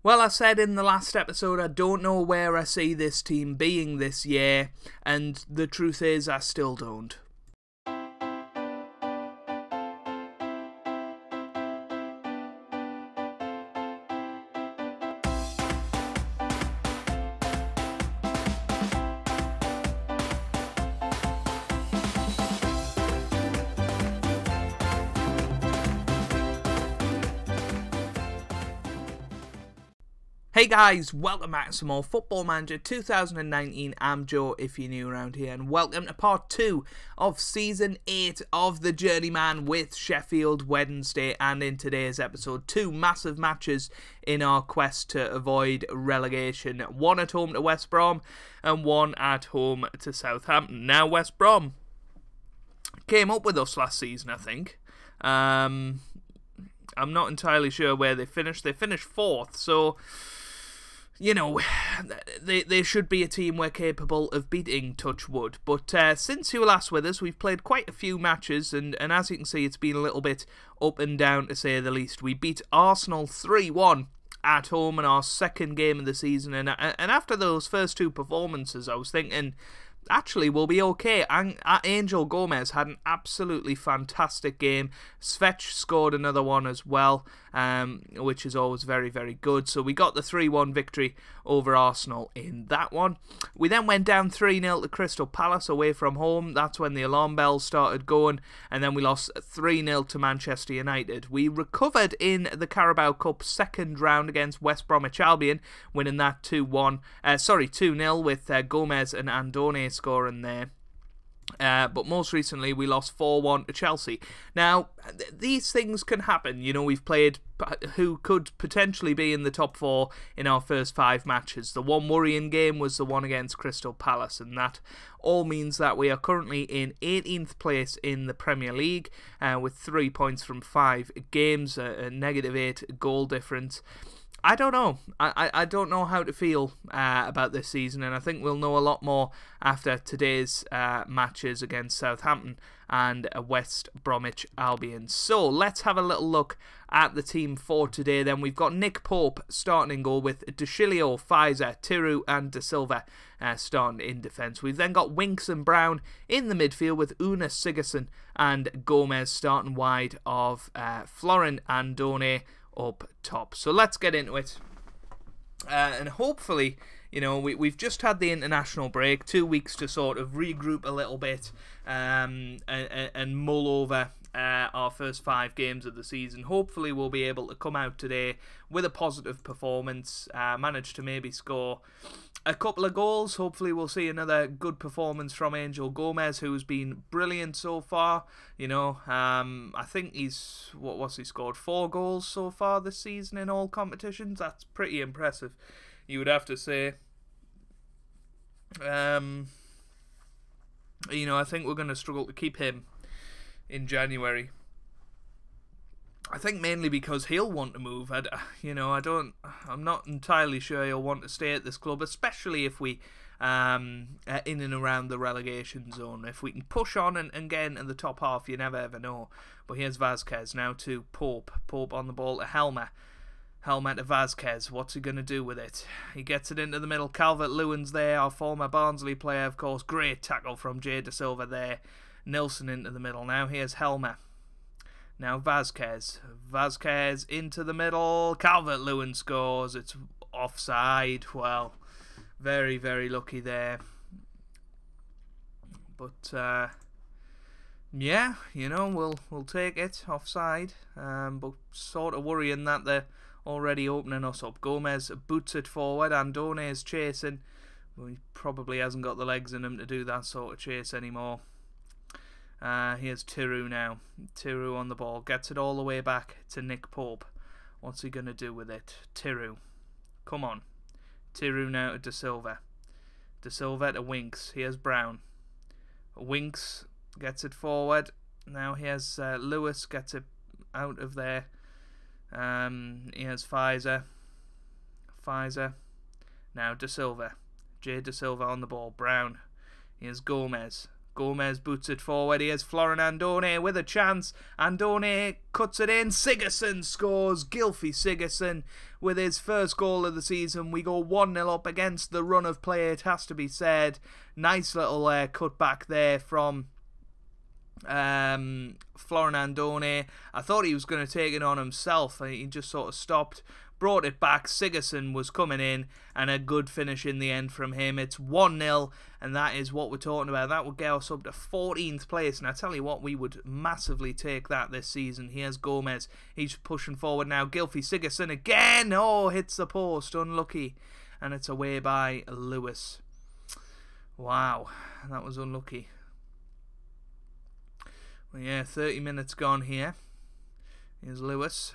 Well, I said in the last episode, I don't know where I see this team being this year, and the truth is, I still don't. Hey guys, welcome back to some more Football Manager 2019. I'm Joe, if you're new around here, and welcome to part 2 of Season 8 of the Journeyman with Sheffield Wednesday. And in today's episode, 2 massive matches in our quest to avoid relegation. One at home to West Brom, and one at home to Southampton. Now, West Brom came up with us last season, I think. I'm not entirely sure where they finished. They finished 4th, so you know, they should be a team we're capable of beating, touch wood. But since you were last with us, we've played quite a few matches, and as you can see, it's been a little bit up and down, to say the least. We beat Arsenal 3-1 at home in our second game of the season, and after those first 2 performances, I was thinking, actually, we'll be okay. Angel Gomez had an absolutely fantastic game. Svech scored another one as well, which is always very, very good. So we got the 3-1 victory over Arsenal in that one. We then went down 3-0 to Crystal Palace away from home. That's when the alarm bells started going. And then we lost 3-0 to Manchester United. We recovered in the Carabao Cup second round against West Bromwich Albion, winning that 2-0 with Gomez and Andone scoring there. But most recently we lost 4-1 to Chelsea. Now, these things can happen. You know, we've played who could potentially be in the top 4 in our first 5 matches. The one worrying game was the one against Crystal Palace, and that all means that we are currently in 18th place in the Premier League with 3 points from 5 games, a -8 goal difference. I don't know. I don't know how to feel about this season, and I think we'll know a lot more after today's matches against Southampton and West Bromwich Albion. So let's have a little look at the team for today. Then we've got Nick Pope starting in goal with De Chilio, Pfizer, Tiru and De Silva starting in defence. We've then got Winks and Brown in the midfield with Una Sigurdsson and Gomez starting wide of Florin Andone up top. So let's get into it, and hopefully, you know, we've just had the international break, 2 weeks to sort of regroup a little bit and mull over our first 5 games of the season. Hopefully we'll be able to come out today with a positive performance, manage to maybe score a couple of goals. Hopefully we'll see another good performance from Angel Gomez, who's been brilliant so far. You know, I think he scored 4 goals so far this season in all competitions. That's pretty impressive, you would have to say. You know, I think we're going to struggle to keep him in January. I think mainly because he'll want to move. I'm not entirely sure he'll want to stay at this club, especially if we in and around the relegation zone. If we can push on and get into the top half, you never ever know. But here's Vazquez now to Pope. Pope on the ball to Helmer. Helmer to Vazquez. What's he going to do with it? He gets it into the middle. Calvert-Lewin's there, our former Barnsley player, of course. Great tackle from Jay De Silva there. Nilsson into the middle. Now here's Helmer. Now Vazquez. Vazquez into the middle. Calvert-Lewin scores. It's offside. Well, very, very lucky there. But yeah, you know, we'll take it offside. But sort of worrying that they're already opening us up. Gomez boots it forward. Andone is chasing. Well, he probably hasn't got the legs in him to do that sort of chase anymore. Here's Tiru now. Tiru on the ball. Gets it all the way back to Nick Pope. What's he going to do with it? Tiru. Come on. Tiru now to De Silva. De Silva to Winks. Here's Brown. Winks gets it forward. Now here's Lewis. Gets it out of there. Here's Pfizer. Pfizer. Now De Silva. Jay De Silva on the ball. Brown. Here's Gomez. Gomez boots it forward. Here's Florian Andone with a chance. Andone cuts it in. Sigurdsson scores. Gylfi Sigurdsson with his first goal of the season. We go 1-0 up against the run of play, it has to be said. Nice little cut back there from Florian Andone. I thought he was going to take it on himself. He just sort of stopped, brought it back. Sigurdsson was coming in, and a good finish in the end from him. It's 1-0, and that is what we're talking about. That would get us up to 14th place, and I tell you what, we would massively take that this season. Here's Gomez. He's pushing forward now. Gylfi Sigurdsson again. Oh, hits the post. Unlucky. And it's away by Lewis. Wow, that was unlucky. Well, yeah, 30 minutes gone here. Here's Lewis.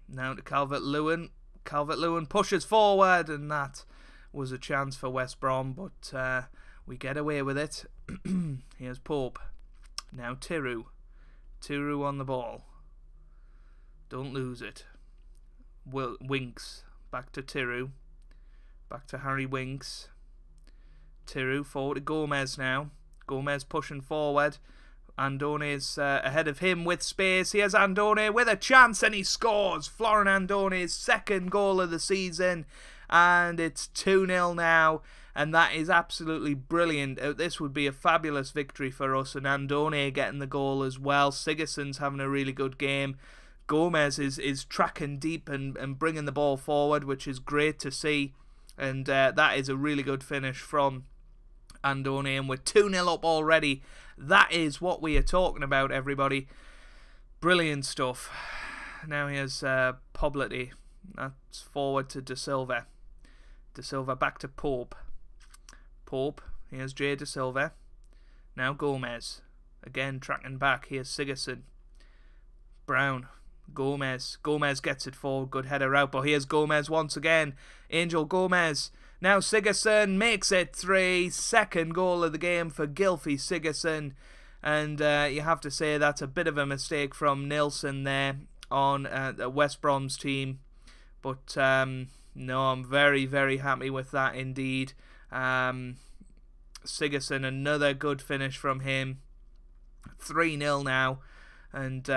Now to Calvert-Lewin. Calvert-Lewin pushes forward, and that was a chance for West Brom, but we get away with it. Here's Pope. Now Tiru. Tiru on the ball. Don't lose it. Winks. Back to Tiru. Back to Harry Winks. Tiru forward to Gomez now. Gomez pushing forward. Andone is ahead of him with space. Here's Andone with a chance, and he scores. Florian Andone's second goal of the season, and it's 2-0 now, and that is absolutely brilliant. This would be a fabulous victory for us, and Andone getting the goal as well. Sigurdsson's having a really good game. Gomez is tracking deep and bringing the ball forward, which is great to see, and that is a really good finish from Andone, and we're 2-0 up already. That is what we are talking about, everybody. Brilliant stuff. Now here's Poblete. That's forward to De Silva. De Silva back to Pope. Pope. Here's Jay De Silva. Now Gomez. Again tracking back. Here's Sigurdsson. Brown. Gomez. Gomez gets it forward. Good header out. But here's Gomez once again. Angel Gomez. Now Sigurdsson makes it 3. Second goal of the game for Gylfi Sigurdsson. And you have to say that's a bit of a mistake from Nilsson there on West Brom's team. But no, I'm very, very happy with that indeed. Sigurdsson, another good finish from him. 3-0 now. And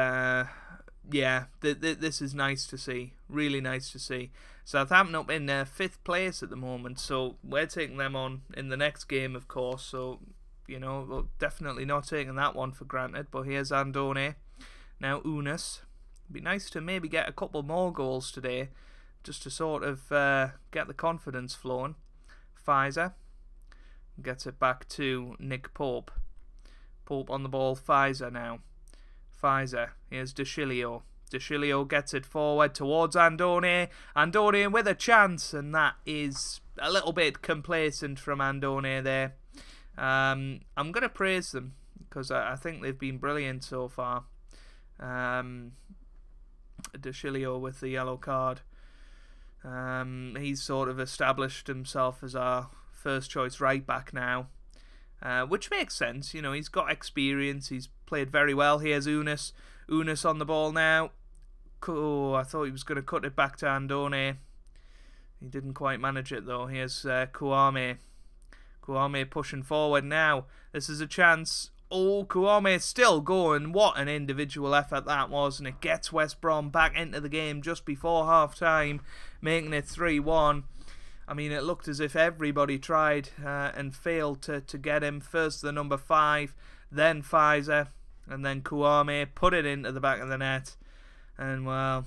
yeah, this is nice to see. Really nice to see. Southampton up in 5th place at the moment, so we're taking them on in the next game, of course. So, you know, we're definitely not taking that one for granted. But here's Andone. Now Unis. It'd be nice to maybe get a couple more goals today, just to sort of get the confidence flowing. Pfizer gets it back to Nick Pope. Pope on the ball. Pfizer now. Pfizer. Here's De Chilio. De Chilio gets it forward towards Andone. Andone with a chance, and that is a little bit complacent from Andone there. I'm going to praise them because I think they've been brilliant so far. De Chilio with the yellow card. He's sort of established himself as our first choice right back now, which makes sense. You know, he's got experience. He's played very well. Here's Unis. Unis on the ball now. Oh, I thought he was going to cut it back to Andone. He didn't quite manage it though. Here's Kouame. Kouame pushing forward now. This is a chance. Oh, Kouame still going. What an individual effort that was. And it gets West Brom back into the game just before half-time, making it 3-1. I mean, it looked as if everybody tried and failed to get him. First the number 5, then Pfizer, and then Kouame put it into the back of the net. And, well,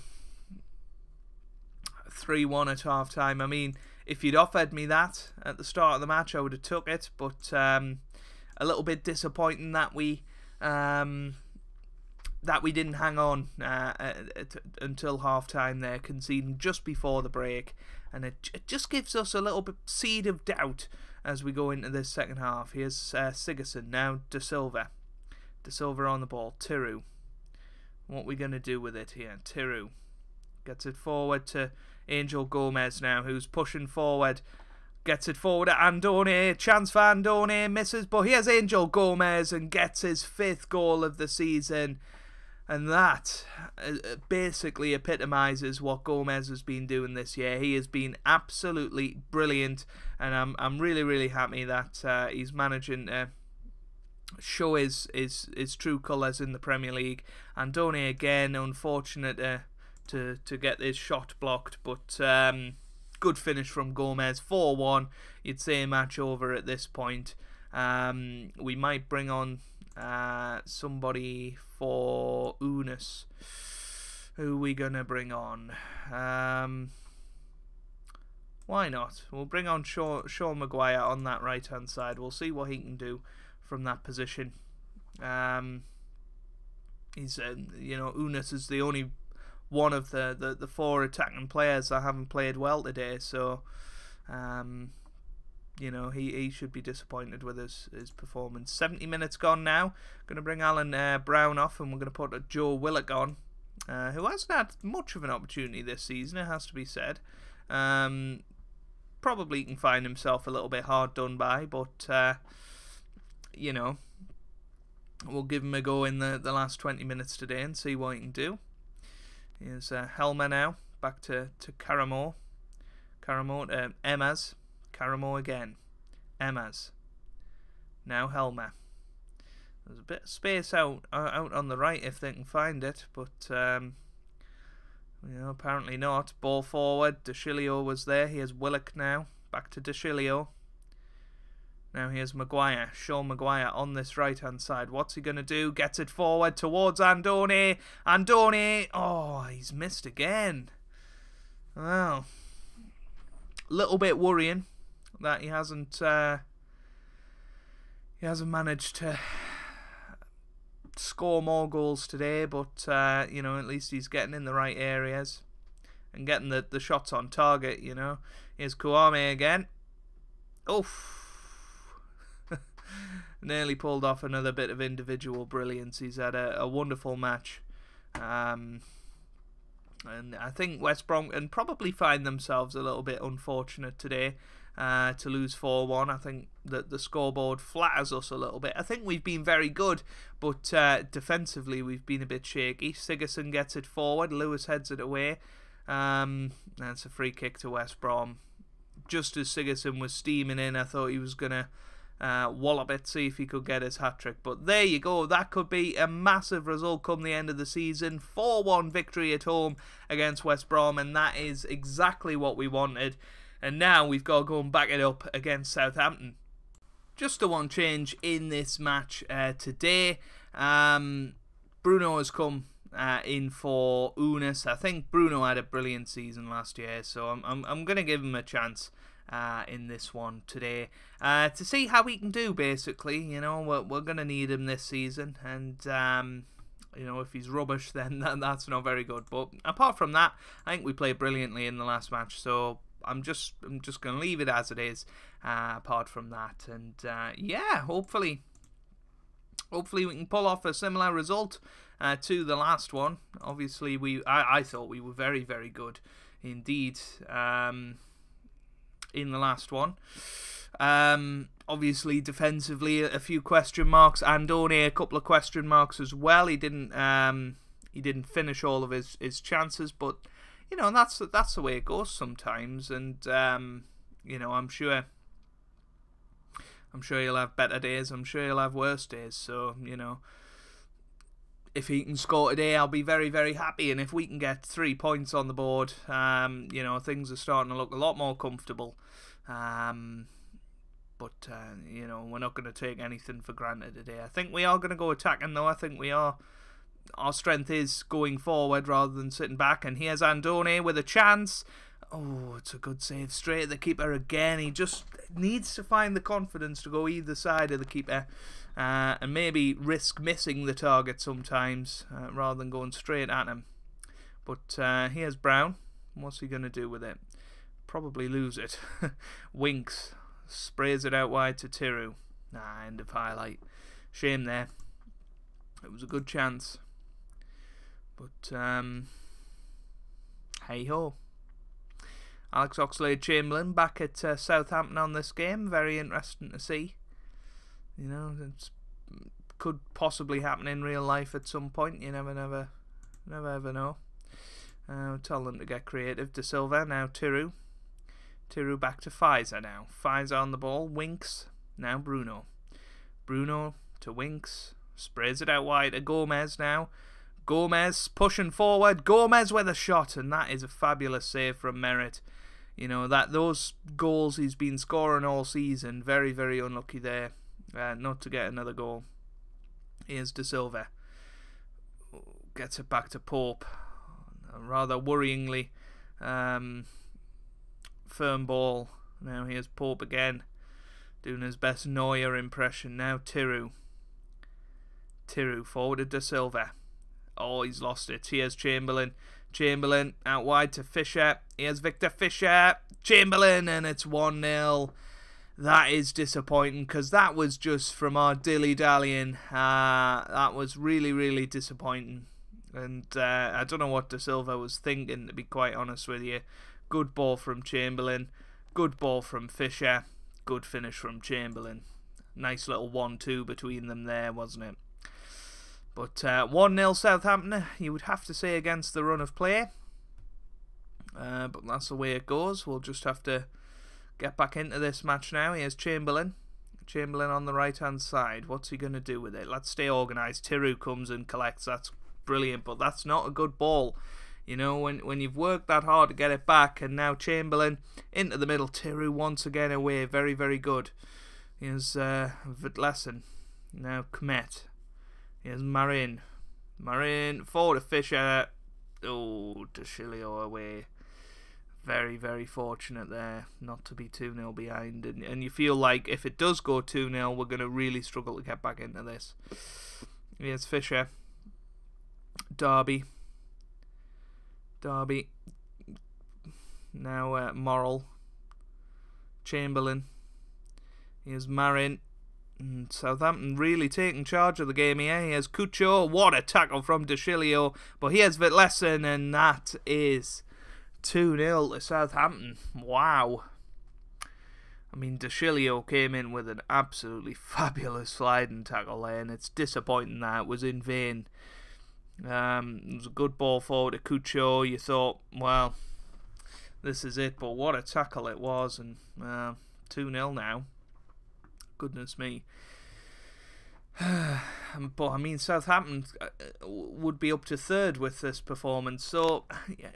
3-1 at half-time. I mean, if you'd offered me that at the start of the match, I would have took it. But a little bit disappointing that we didn't hang on until half-time there, conceding just before the break. And it just gives us a little bit seed of doubt as we go into this second half. Here's Sigurdsson now. De Silva. De Silva on the ball. Tiru. What are we going to do with it here? Tiru gets it forward to Angel Gomez now, who's pushing forward. Gets it forward at Andone. Chance for Andone. Misses, but here's Angel Gomez and gets his 5th goal of the season. And that basically epitomises what Gomez has been doing this year. He has been absolutely brilliant, and I'm really, really happy that he's managing to show his true colours in the Premier League. Andone again, unfortunate to get this shot blocked, but good finish from Gomez. 4-1. You'd say match over at this point. We might bring on somebody for Unis. Who are we gonna bring on? Why not? We'll bring on Sean Maguire on that right hand side. We'll see what he can do from that position. He's Unis is the only one of the four attacking players that haven't played well today, so he should be disappointed with his performance. 70 minutes gone now. Going to bring Alan Brown off, and we're going to put Joe Willock on, who hasn't had much of an opportunity this season, it has to be said. Probably can find himself a little bit hard done by, but we'll give him a go in the last 20 minutes today and see what he can do. Here's Helmer now, back to Caramo. Caramo to Emaz. Caramo again. Emaz. Now Helmer. There's a bit of space out on the right if they can find it, but apparently not. Ball forward. De Chilio was there. Here's Willock now. Back to De Chilio. Now here's Maguire. Sean Maguire on this right hand side. What's he going to do? Gets it forward towards Andone. Andone. Oh, he's missed again. Well, little bit worrying that he hasn't managed to score more goals today, but at least he's getting in the right areas and getting the shots on target. Here's Kouame again. Oof. Nearly pulled off another bit of individual brilliance. He's had a wonderful match, and I think West Brom can probably find themselves a little bit unfortunate today to lose 4-1. I think that the scoreboard flatters us a little bit. I think we've been very good, but defensively we've been a bit shaky. Sigurdsson gets it forward. Lewis heads it away. That's a free kick to West Brom. Just as Sigurdsson was steaming in, I thought he was going to wallop it, see if he could get his hat-trick. But there you go. That could be a massive result come the end of the season. 4-1 victory at home against West Brom, and that is exactly what we wanted. And now we've got to go and back it up against Southampton. Just the one change in this match today. Bruno has come in for Unis. I think Bruno had a brilliant season last year, so I'm going to give him a chance in this one today to see how he can do. Basically, we're going to need him this season, and if he's rubbish, then that's not very good. But apart from that, I think we played brilliantly in the last match, so I'm just going to leave it as it is. Apart from that, and yeah, hopefully we can pull off a similar result to the last one. Obviously, I thought we were very, very good indeed in the last one. Obviously, defensively, a few question marks. Andone, a couple of question marks as well. He didn't finish all of his chances, but that's the way it goes sometimes. And I'm sure he'll have better days. I'm sure he'll have worse days. So if he can score today, I'll be very, very happy. And if we can get 3 points on the board, things are starting to look a lot more comfortable. But we're not going to take anything for granted today. I think we are going to go attacking, though. I think we are. Our strength is going forward rather than sitting back. And here's Andone with a chance. Oh, it's a good save straight at the keeper again. He just needs to find the confidence to go either side of the keeper and maybe risk missing the target sometimes rather than going straight at him. But here's Brown. What's he going to do with it? Probably lose it. Winks. Sprays it out wide to Tiru. End of highlight. Shame there. It was a good chance. But hey-ho. Alex Oxlade-Chamberlain back at Southampton on this game. Very interesting to see. It could possibly happen in real life at some point. You never ever know. Tell them to get creative. De Silva, now Tiru. Tiru back to Pfizer now. Pfizer on the ball. Winks. Now Bruno. Bruno to Winks. Sprays it out wide to Gomez now. Gomez pushing forward. Gomez with a shot, and that is a fabulous save from Merritt. You know, those goals he's been scoring all season. Very, very unlucky there not to get another goal. Here's De Silva. Gets it back to Pope. Rather worryingly firm ball. Now here's Pope again, doing his best Neuer impression. Now Tiru forward to De Silva. Oh, he's lost it. Here's Chamberlain. Chamberlain out wide to Fisher. Here's Victor Fisher. Chamberlain, and it's 1-0. That is disappointing, because that was just from our dilly-dallying. That was really, really disappointing. And I don't know what De Silva was thinking, to be quite honest with you. Good ball from Chamberlain. Good ball from Fisher. Good finish from Chamberlain. Nice little 1-2 between them there, wasn't it? But 1-0 Southampton, you would have to say, against the run of play. But that's the way it goes. We'll just have to get back into this match now. Here's Chamberlain. Chamberlain on the right-hand side. What's he going to do with it? Let's stay organised. Tiru comes and collects. That's brilliant, but that's not a good ball. You know, when you've worked that hard to get it back, and now Chamberlain into the middle. Tiru once again away. Very, very good. Here's Vitlessen. Now Kmet. Here's Marin. Marin forward to Fisher. Oh, Deshilio away. Very, very fortunate there not to be 2-0 behind. And you feel like if it does go 2-0, we're going to really struggle to get back into this. Here's Fisher. Derby. Now Morrell. Chamberlain. Here's Marin. And Southampton really taking charge of the game here. Here's Cucho. What a tackle from Deshilio. But here's Vitlessen, and that is 2-0 to Southampton. Wow. I mean, Deshilio came in with an absolutely fabulous sliding tackle there, and it's disappointing that it was in vain. It was a good ball forward to Cucho. You thought, well, this is it, but what a tackle it was. And 2-0 now. Goodness me. But I mean, Southampton would be up to third with this performance, so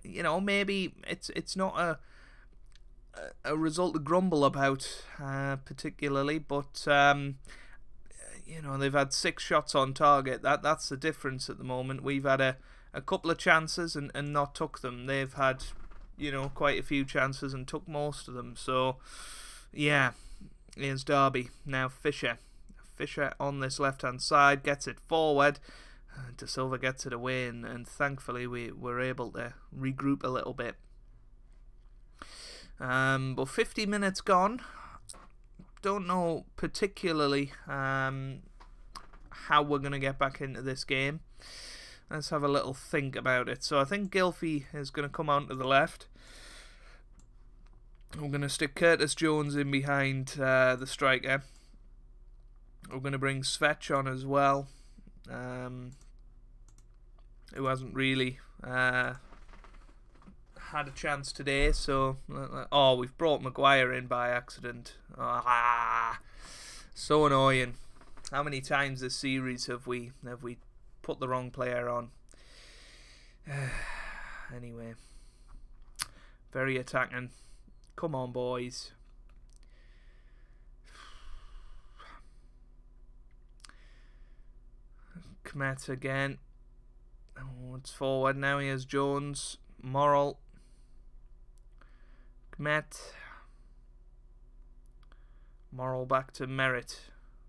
you know, maybe it's not a result to grumble about particularly, but you know, they've had 6 shots on target. That's the difference at the moment. We've had a couple of chances and not took them. They've had, you know, quite a few chances and took most of them. So yeah. Here's Derby. Now Fisher. Fisher on this left-hand side. Gets it forward. De Silva gets it away. And thankfully we were able to regroup a little bit. But 50 minutes gone. Don't know particularly how we're going to get back into this game. Let's have a little think about it. So I think Gylfi is going to come on to the left. We're going to stick Curtis Jones in behind the striker. We're going to bring Svech on as well, who hasn't really had a chance today. So, oh, we've brought Maguire in by accident. So annoying. How many times this series have we put the wrong player on? Anyway, very attacking. Come on, boys. Kmet again. Oh, it's forward now. Here's Jones. Morrell. Kmet. Morrell back to Merritt.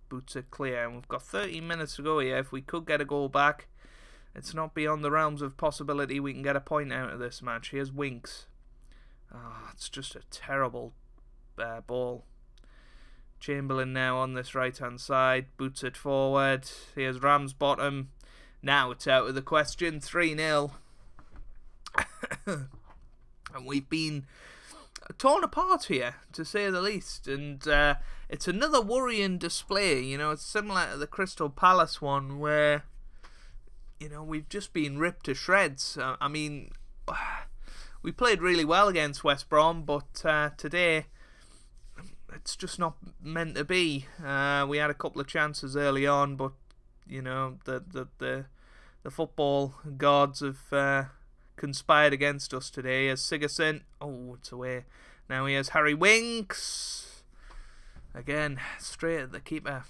Boots it clear. And we've got 30 minutes to go here. If we could get a goal back, it's not beyond the realms of possibility we can get a point out of this match. Here's Winks. Oh, it's just a terrible ball. Chamberlain now on this right-hand side. Boots it forward. Here's Ramsbottom. Now it's out of the question. 3-0. And we've been torn apart here, to say the least. And it's another worrying display. You know, it's similar to the Crystal Palace one where, you know, we've just been ripped to shreds. I mean, we played really well against West Brom, but today it's just not meant to be. We had a couple of chances early on, but you know, the football gods have conspired against us today. As Sigurdsson, oh, it's away. Now he has Harry Winks. Again, straight at the keeper.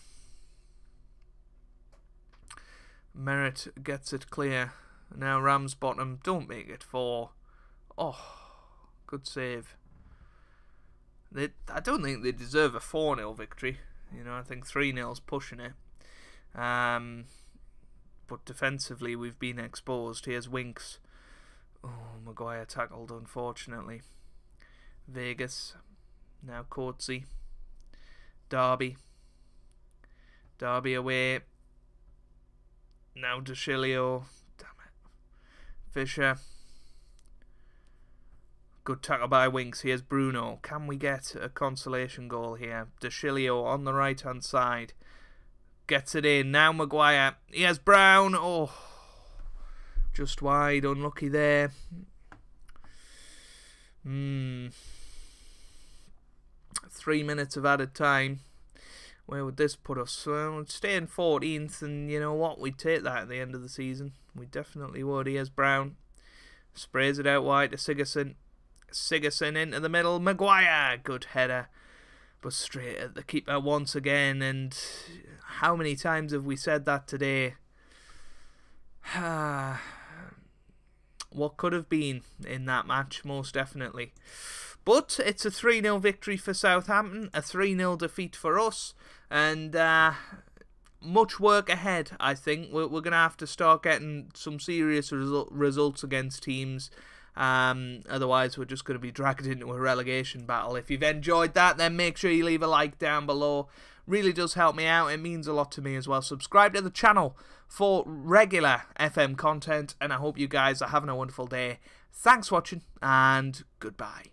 Merritt gets it clear. Now Ramsbottom, don't make it 4. Oh, good save. I don't think they deserve a 4-0 victory. You know, I think 3-0's pushing it. But defensively, we've been exposed. Here's Winks. Oh, Maguire tackled, unfortunately. Vegas. Now Coatsy. Derby. Derby away. Now DeCilio. Damn it. Fisher. Good tackle by Winks. Here's Bruno. Can we get a consolation goal here? DeCilio on the right-hand side. Gets it in. Now Maguire. Here's Brown. Oh, just wide. Unlucky there. 3 minutes of added time. Where would this put us? Well, we'd stay in 14th, and you know what? We'd take that at the end of the season. We definitely would. Here's Brown. Sprays it out wide to Sigurdsson. Sigurdsson into the middle. Maguire. Good header. But straight at the keeper once again. And how many times have we said that today? What could have been in that match, most definitely. But it's a 3-0 victory for Southampton, a 3-0 defeat for us, and much work ahead, I think. We're going to have to start getting some serious results against teams. Otherwise, we're just going to be dragged into a relegation battle. If you've enjoyed that, then make sure you leave a like down below. Really does help me out. It means a lot to me as well. Subscribe to the channel for regular FM content, and I hope you guys are having a wonderful day. Thanks for watching, and goodbye.